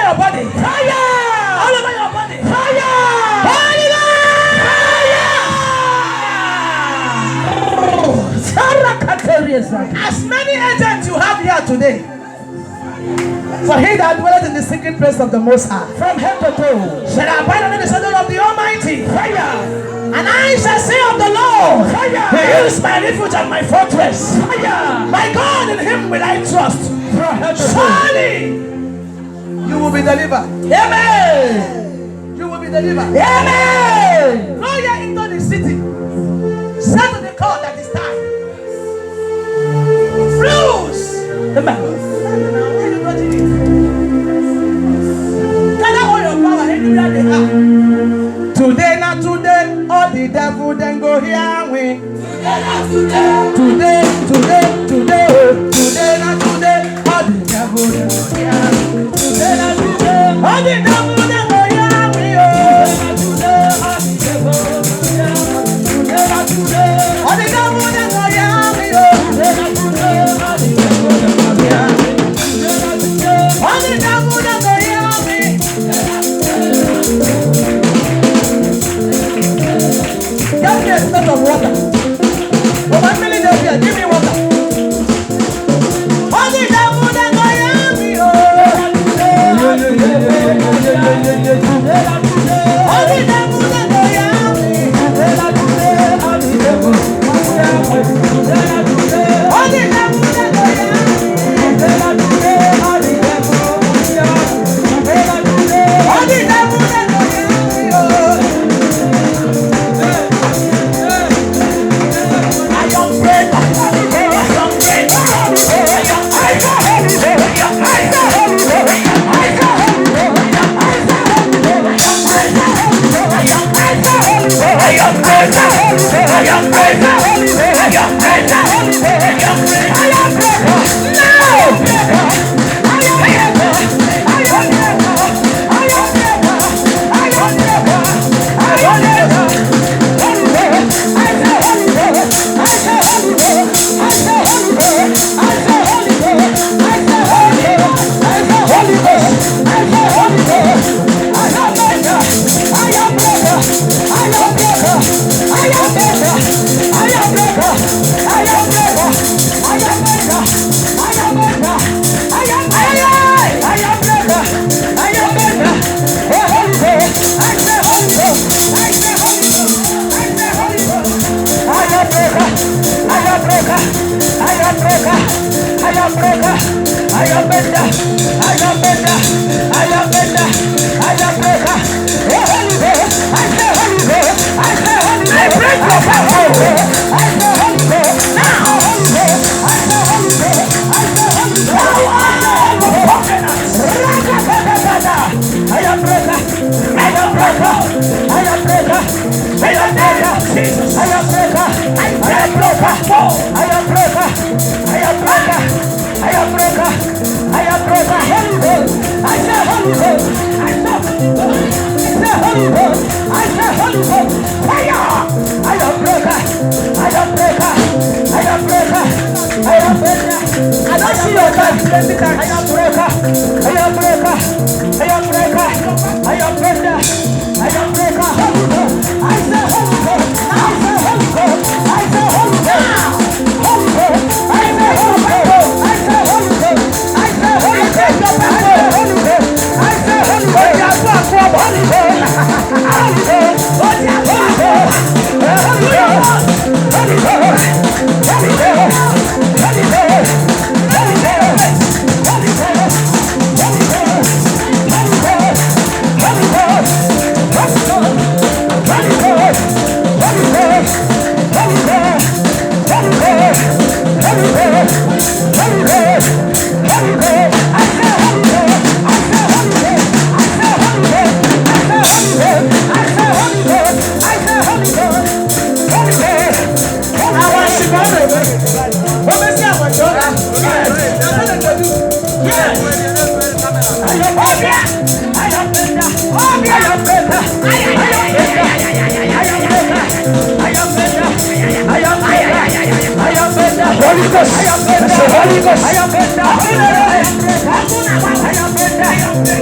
your body. Fire. All over your body. Fire. Holy Ghost. As many agents you have here today, for he that dwelleth in the secret place of the Most High, From head to toe. shall abide under the shadow of the Almighty. Fire. And I shall say of the Lord, Fire. He is my refuge and my fortress. Fire. My God, in Him will I trust. From head to toe. Surely you will be delivered. Amen. You will be delivered. Amen. Go here into the city. Say to the court that is time. Bruce. Amen. Gather all your power anywhere they are. Today, not today, all the devil then go here we. Today, not today. Today, not today, all the devil then go here. Today, not today, all the devil then go here we. Today, not today, all the devil then go here. Today, not today, all the devil then go here we. Today, not today, all the devil then go here. Today, not today, all the devil then go here we. Get me a step of water. For 1 minute here, give me water. All the devil then go here we. All the devil then go here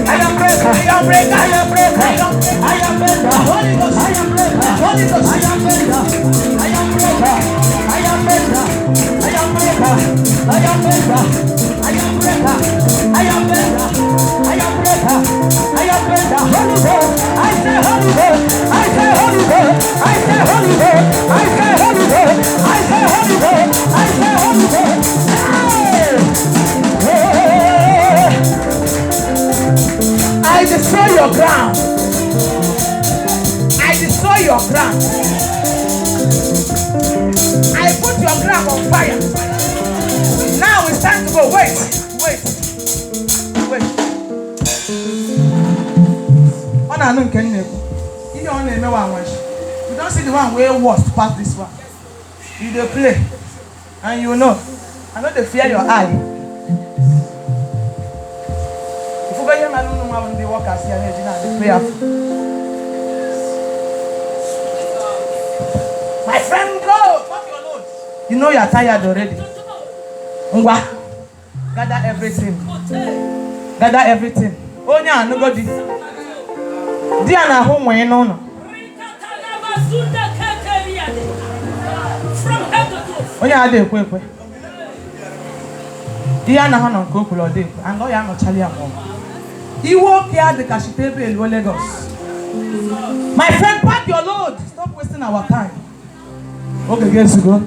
I am Holy Ghost. I am better. I am better. I am better. I am better. I am better. I am better. I am better. I am better. I am better. Holy Ghost. I say Holy Ghost. I say Holy Ghost. I say Holy Ghost. I say Holy Ghost. I say Holy Ghost. I say Holy Ghost. I destroy your ground. I destroy your ground. I put your ground on fire. Now it's time to go. Wait. On a nun can you don't see the one way worst past this one. You dey play and you know. I know they fear your eye. If you go here, I don't know how they walk as here, they pray after. My friend, go! Fuck your load. You know you're tired already. Ngwa. Gather everything. Gather everything. Oh, yeah, nobody. Diana, home when you know. Oh, yeah, I did. Quick. Diana, how not go for a day. And no, you're not Charlie. You walk here, the Kashitebe in Lagos. My friend, pack your load. Stop wasting our time. Okay, yes, you go.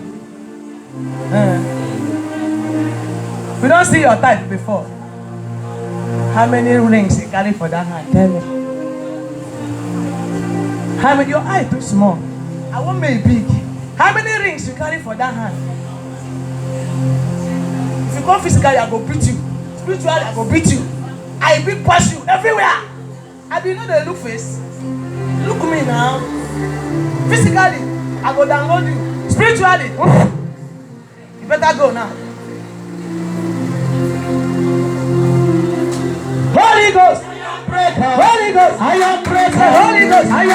We don't see your type before. How many rings you carry for that hand? Tell me. How many? Your eye too small. I want me big. How many rings you carry for that hand? If you go physically, I go beat you. Spiritually, I go beat you. I beat past you everywhere. I do know the look face. Look me now. Physically, I go download you. Spiritually, you better go now.